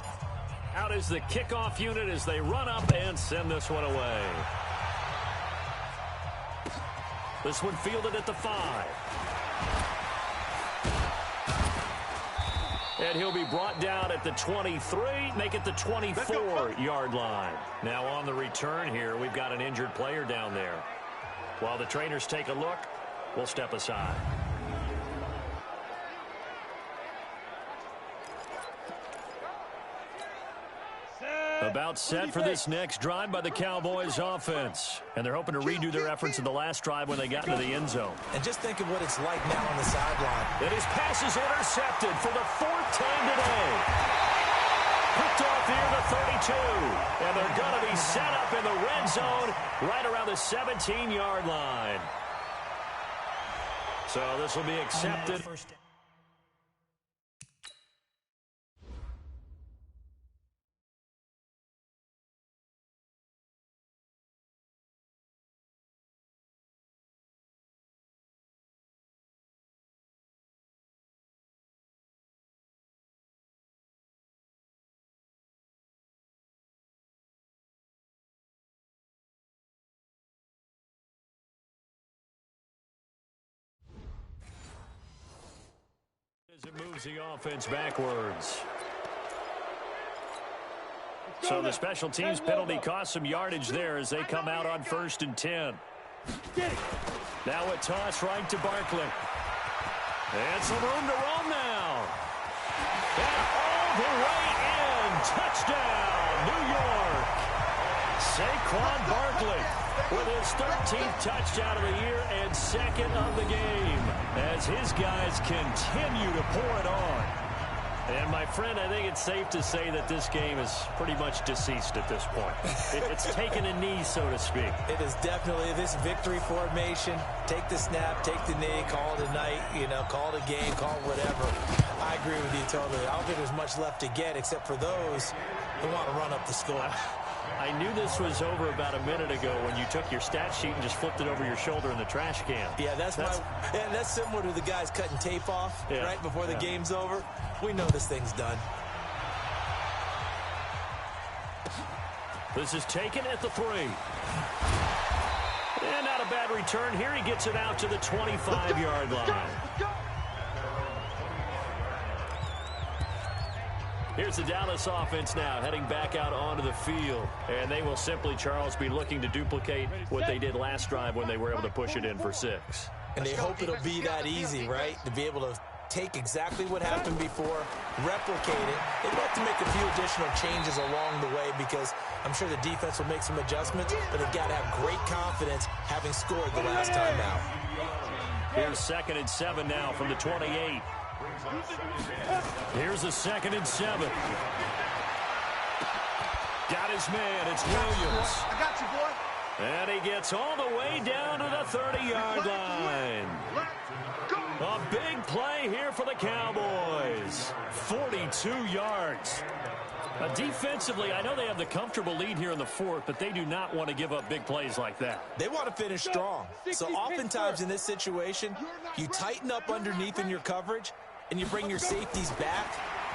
Out is the kickoff unit as they run up and send this one away. This one fielded at the 5. And he'll be brought down at the 23, make it the 24-yard line. Now on the return here, we've got an injured player down there. While the trainers take a look, we'll step aside. About set for this next drive by the Cowboys offense. And they're hoping to redo their efforts in the last drive when they got into the end zone. And just think of what it's like now on the sideline. And his pass is intercepted for the 4th time today. Picked off here the 32. And they're going to be set up in the red zone right around the 17-yard line. So this will be accepted. As it moves the offense backwards. So the special teams penalty cost some yardage there as they come out on 1st and 10. Now a toss right to Barkley. And some room to roam now. And all the way in. Touchdown, New York. Saquon Barkley with his 13th touchdown of the year and 2nd of the game as his guys continue to pour it on. And, my friend, I think it's safe to say that this game is pretty much deceased at this point. It's taken a knee, so to speak. It is definitely this victory formation. Take the snap, take the knee, call it a night, call it a game, call it whatever. I agree with you totally. I don't think there's much left to get except for those who want to run up the score. I knew this was over about a minute ago when you took your stat sheet and just flipped it over your shoulder in the trash can. Yeah, that's similar to the guys cutting tape off right before the game's over. We know this thing's done. This is taken at the 3. And not a bad return here. He gets it out to the 25-yard line. Here's the Dallas offense now heading back out onto the field. And they will simply, Charles, be looking to duplicate what they did last drive when they were able to push it in for 6. And they hope it'll be that easy, right? To be able to take exactly what happened before, replicate it. They'd like to make a few additional changes along the way because I'm sure the defense will make some adjustments, but they've got to have great confidence having scored the last time out. Here's 2nd and 7 now from the 28. Here's a 2nd and 7. Got his man. It's Williams. I got you, boy. And he gets all the way down to the 30-yard line. A big play here for the Cowboys. 42 yards. Defensively, I know they have the comfortable lead here in the 4th, but they do not want to give up big plays like that. They want to finish strong. So oftentimes in this situation, you tighten up underneath in your coverage, and you bring your safeties back.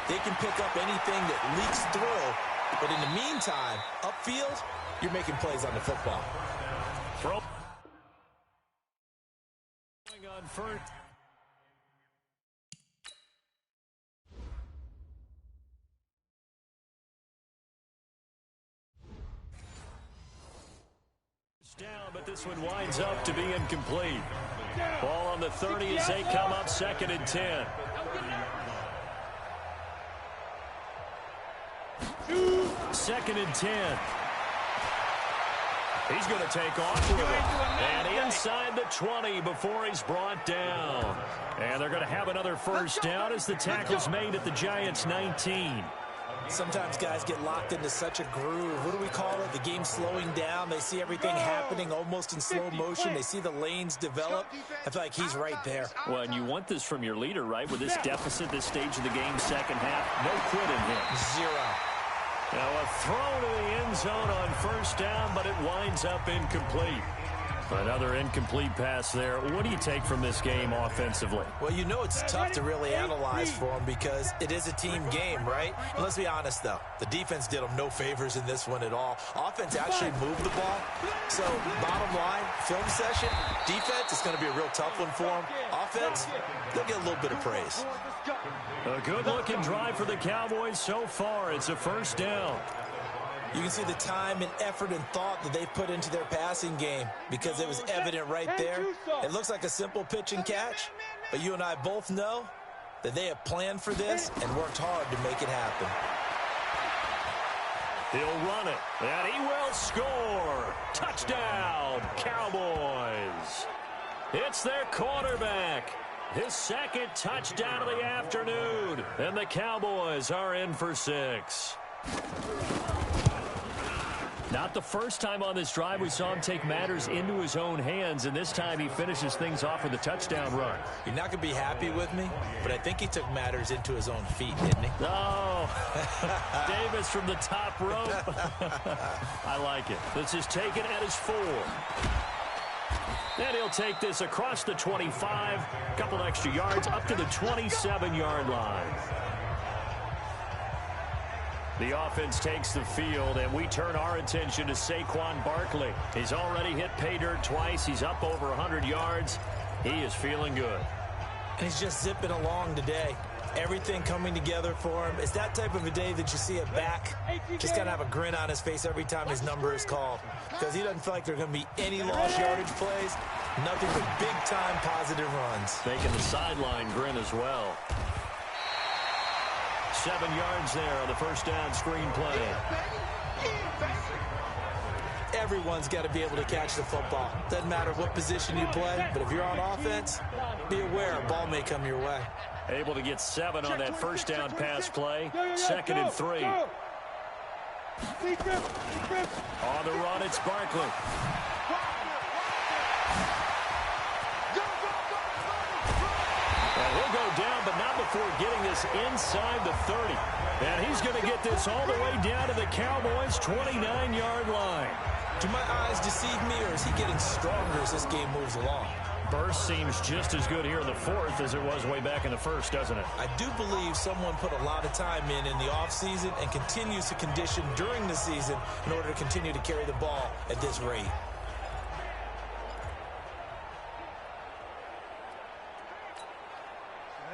They can pick up anything that leaks through. But in the meantime, upfield, you're making plays on the football. Throw. Going on first. Down, but this one winds up to be incomplete. Ball on the 30 as they come up 2nd and 10. Second and 10. He's going to take off with it. And inside the 20 before he's brought down. And they're going to have another first down as the tackle's made at the Giants' 19. Sometimes guys get locked into such a groove. What do we call it? The game slowing down. They see everything happening almost in slow motion. They see the lanes develop. I feel like he's right there. Well, and you want this from your leader, right? With this deficit, this stage of the game, second half, no quit in him. Zero. Now a throw to the end zone on first down, but it winds up incomplete. Another incomplete pass there. What do you take from this game offensively? Well, you know it's tough to really analyze for them because it is a team game, right? And let's be honest, though. The defense did them no favors in this one at all. Offense actually moved the ball. So, bottom line, film session, defense is going to be a real tough one for them. Offense, they'll get a little bit of praise. A good-looking drive for the Cowboys so far. It's a first down. You can see the time and effort and thought that they put into their passing game because it was evident right there. It looks like a simple pitch and catch, but you and I both know that they have planned for this and worked hard to make it happen. He'll run it, and he will score. Touchdown, Cowboys. It's their quarterback. His 2nd touchdown of the afternoon, and the Cowboys are in for 6. Not the first time on this drive we saw him take matters into his own hands, and this time he finishes things off with a touchdown run. You're not going to be happy with me, but I think he took matters into his own feet, didn't he? Oh, Davis from the top rope. I like it. This is taken at his 4. And he'll take this across the 25, a couple extra yards up to the 27-yard line. The offense takes the field, and we turn our attention to Saquon Barkley. He's already hit pay dirt twice. He's up over 100 yards. He is feeling good. And he's just zipping along today. Everything coming together for him. It's that type of a day that you see a back just got to have a grin on his face every time his number is called because he doesn't feel like there are going to be any lost yardage plays, nothing but big-time positive runs. Making the sideline grin as well. 7 yards there on the first down screen play. Everyone's got to be able to catch the football. Doesn't matter what position you play, but if you're on offense, be aware a ball may come your way. Able to get 7 on that first down pass play. 2nd and 3. On the run, it's Barkley. And he'll go down, but not before getting this inside the 30. And he's going to get this all the way down to the Cowboys' 29-yard line. Do my eyes deceive me, or is he getting stronger as this game moves along? Burst seems just as good here in the 4th as it was way back in the 1st, doesn't it? I do believe someone put a lot of time in the offseason and continues to condition during the season in order to continue to carry the ball at this rate.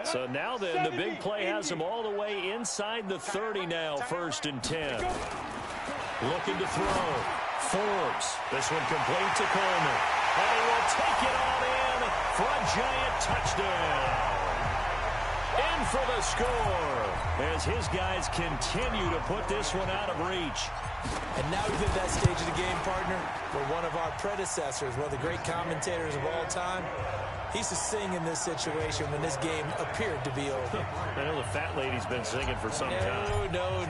So now then, the big play has him all the way inside the 30 now, 1st and 10. Looking to throw. Forbes. This one complete to Coleman. And he will take it on in for a giant touchdown. In for the score as his guys continue to put this one out of reach. And now we've hit that stage of the game, partner, where one of our predecessors, one of the great commentators of all time, He used to sing in this situation when this game appeared to be over. I know the fat lady's been singing for some time. No,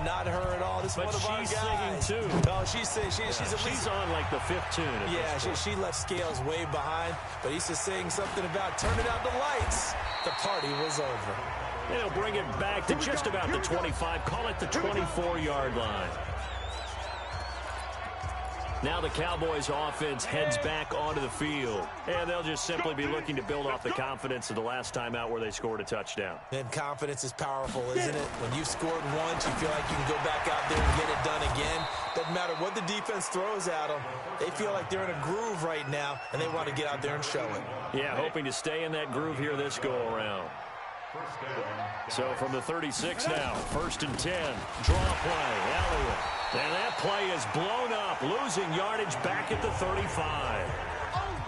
not her at all. This is but one of our guys. She's singing too. Oh, she's at least on like the fifth tune. Yeah, she left Scales way behind, but he used to sing something about turning out the lights. The party was over. They'll bring it back to just about the 25. Call it the 24-yard line. Now the Cowboys offense heads back onto the field. And they'll just simply be looking to build off the confidence of the last time out where they scored a touchdown. And confidence is powerful, isn't it? When you've scored once, you feel like you can go back out there and get it done again. Doesn't matter what the defense throws at them. They feel like they're in a groove right now, and they want to get out there and show it. Yeah, hoping to stay in that groove here this go-around. So from the 36 now, 1st and 10. Draw play, Elliott. And that play is blown up, losing yardage back at the 35.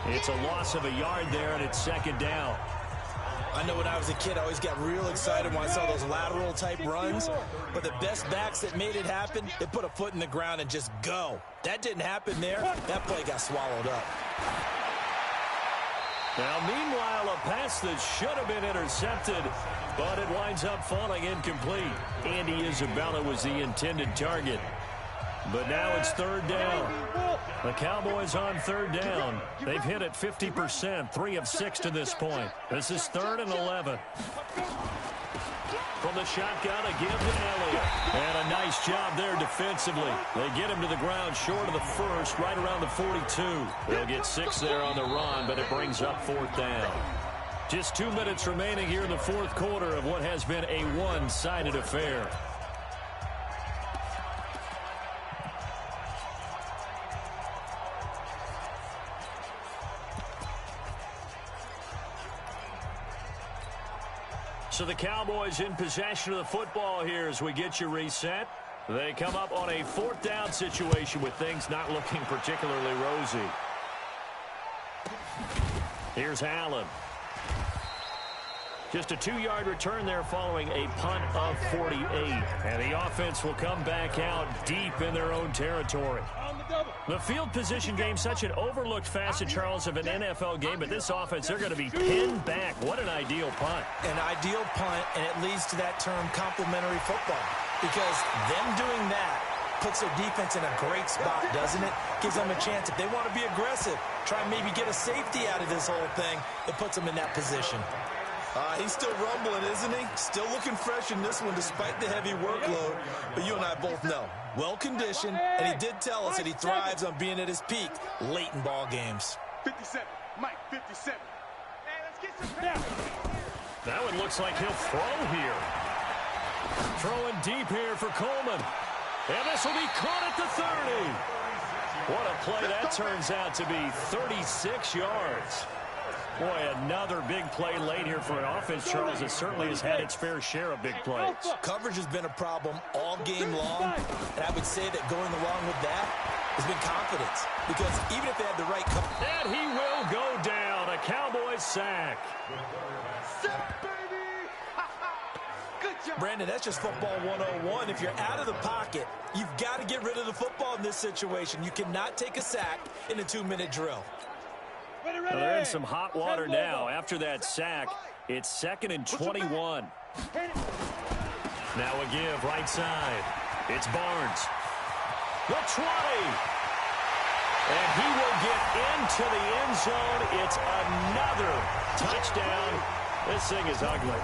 It's a loss of a yard there, and it's 2nd down. I know when I was a kid, I always got real excited when I saw those lateral-type runs. But the best backs that made it happen, they put a foot in the ground and just go. That didn't happen there. That play got swallowed up. Now, meanwhile, a pass that should have been intercepted, but it winds up falling incomplete. Andy Isabella was the intended target. But now it's 3rd down. The Cowboys on 3rd down. They've hit it 50%, 3 of 6 to this point. This is 3rd and 11. From the shotgun, again to Elliott. And a nice job there defensively. They get him to the ground short of the 1st, right around the 42. They'll get 6 there on the run, but it brings up 4th down. Just 2 minutes remaining here in the 4th quarter of what has been a one-sided affair. So the Cowboys in possession of the football here as we get you reset. They come up on a 4th down situation with things not looking particularly rosy. Here's Allen. Just a 2-yard return there following a punt of 48. And the offense will come back out deep in their own territory. The field position game, such an overlooked facet, Charles, of an NFL game, but this offense, they're going to be pinned back. What an ideal punt. An ideal punt, and it leads to that term complementary football. Because them doing that puts their defense in a great spot, doesn't it? Gives them a chance. If they want to be aggressive, try and maybe get a safety out of this whole thing, it puts them in that position. He's still rumbling, isn't he? Still looking fresh in this one despite the heavy workload. But you and I both know, well-conditioned, and he did tell us that he thrives on being at his peak late in ball games. 57, Mike, 57. Hey, let's get some now. That one looks like he'll throw here. Throwing deep here for Coleman. And this will be caught at the 30. What a play that turns out to be, 36 yards. Boy, another big play late here for an offense, Charles, that certainly has had its fair share of big plays. Coverage has been a problem all game long, and I would say that going along with that has been confidence. Because even if they had the right coverage... And he will go down, a Cowboys sack. Sack, baby! Good job. Brandon, that's just football 101. If you're out of the pocket, you've got to get rid of the football in this situation. You cannot take a sack in a 2-minute drill. Well, they're in some hot water now. After that sack, it's 2nd and 21. Now a give right side. It's Barnes. The 20. And he will get into the end zone. It's another touchdown. This thing is ugly.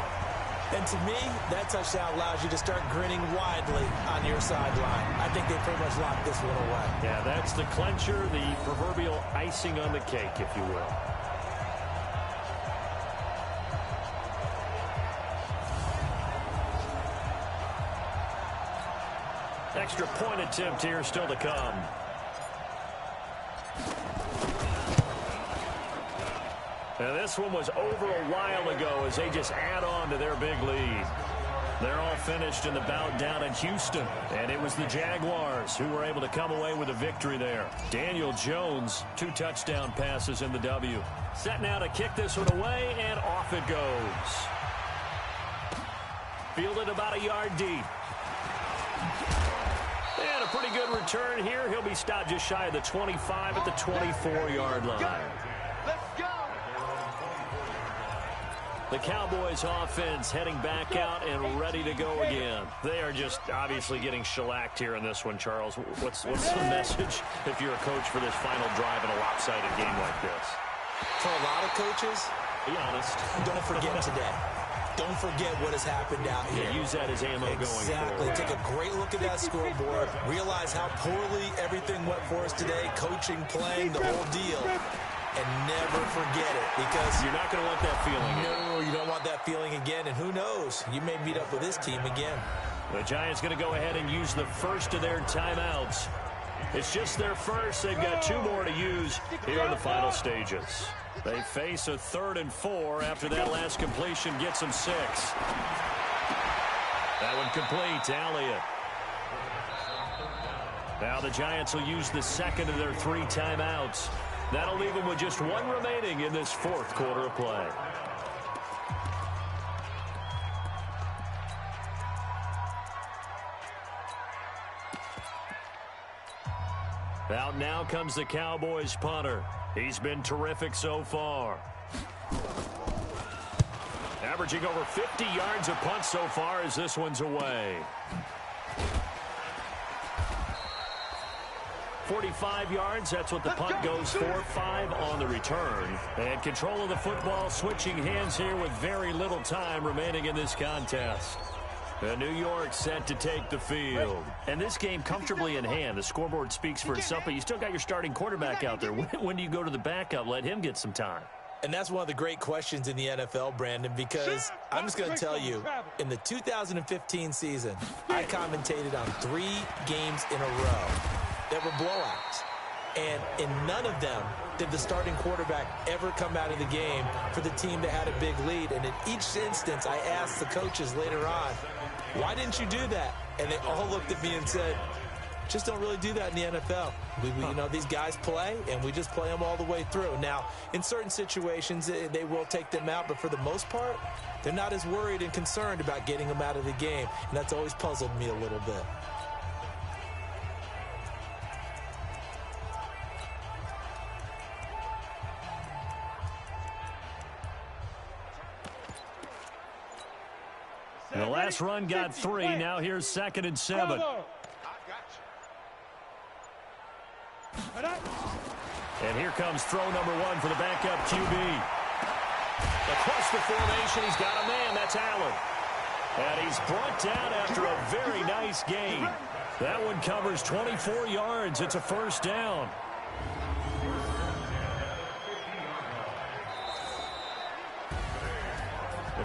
And to me, that touchdown allows you to start grinning widely on your sideline. I think they pretty much locked this one away. Yeah, that's the clincher, the proverbial icing on the cake, if you will. Extra point attempt here still to come. Now, this one was over a while ago as they just add on to their big lead. They're all finished in the bout down in Houston, and it was the Jaguars who were able to come away with a victory there. Daniel Jones, 2 touchdown passes in the W. Set now to kick this one away, and off it goes. Fielded about a yard deep. And a pretty good return here. He'll be stopped just shy of the 25 at the 24-yard line. Let's go. The Cowboys offense heading back out and ready to go again. They are just obviously getting shellacked here in this one, Charles. What's the message if you're a coach for this final drive in a lopsided game like this? For a lot of coaches, be honest, don't forget today. Don't forget what has happened out here. Yeah, use that as ammo going forward. Exactly. Take a great look at that scoreboard. Realize how poorly everything went for us today. Coaching, playing, the whole deal. And never forget it, because you're not going to want that feeling. No, you don't want that feeling again. And who knows? You may meet up with this team again. The Giants going to go ahead and use the first of their timeouts. It's just their first. They've got 2 more to use here in the final stages. They face a 3rd and 4 after that last completion gets them 6. That one complete to Elliott. Now the Giants will use the second of their 3 timeouts. That'll leave them with just 1 remaining in this 4th quarter of play. Out now comes the Cowboys punter. He's been terrific so far. Averaging over 50 yards a punt so far as this one's away. 45 yards, that's what the punt goes for. 5 on the return. And control of the football switching hands here with very little time remaining in this contest. New York set to take the field. And this game comfortably in hand. The scoreboard speaks for itself, but you still got your starting quarterback out there. When do you go to the backup? Let him get some time. And that's one of the great questions in the NFL, Brandon, because I'm just going to tell you, in the 2015 season, I commentated on 3 games in a row that were blowouts. And in none of them did the starting quarterback ever come out of the game for the team that had a big lead. And in each instance, I asked the coaches later on, why didn't you do that? And they all looked at me and said, just don't really do that in the NFL. You know, these guys play, and we just play them all the way through. Now, in certain situations, they will take them out, but for the most part, they're not as worried and concerned about getting them out of the game, and that's always puzzled me a little bit. The last run got 3. Now here's 2nd and 7. And here comes throw number 1 for the backup QB. Across the formation, he's got a man. That's Allen. And he's brought down after a very nice gain. That one covers 24 yards. It's a 1st down.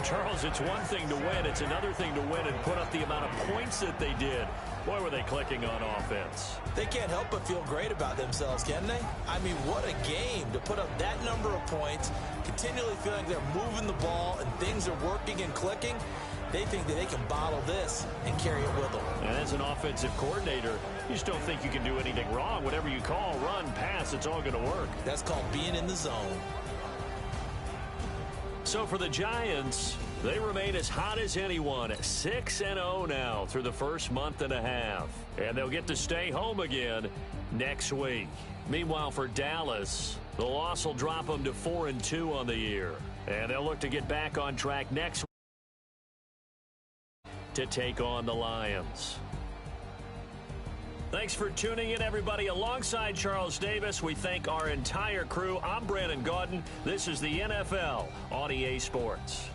Charles, it's one thing to win. It's another thing to win and put up the amount of points that they did. Boy, were they clicking on offense. They can't help but feel great about themselves, can they? I mean, what a game to put up that number of points, continually feeling they're moving the ball and things are working and clicking. They think that they can bottle this and carry it with them. And as an offensive coordinator, you just don't think you can do anything wrong. Whatever you call, run, pass, it's all going to work. That's called being in the zone. So for the Giants, they remain as hot as anyone, 6-0 now through the first month and a half. And they'll get to stay home again next week. Meanwhile, for Dallas, the loss will drop them to 4-2 on the year. And they'll look to get back on track next week to take on the Lions. Thanks for tuning in, everybody. Alongside Charles Davis, we thank our entire crew. I'm Brandon Gaudin. This is the NFL on EA Sports.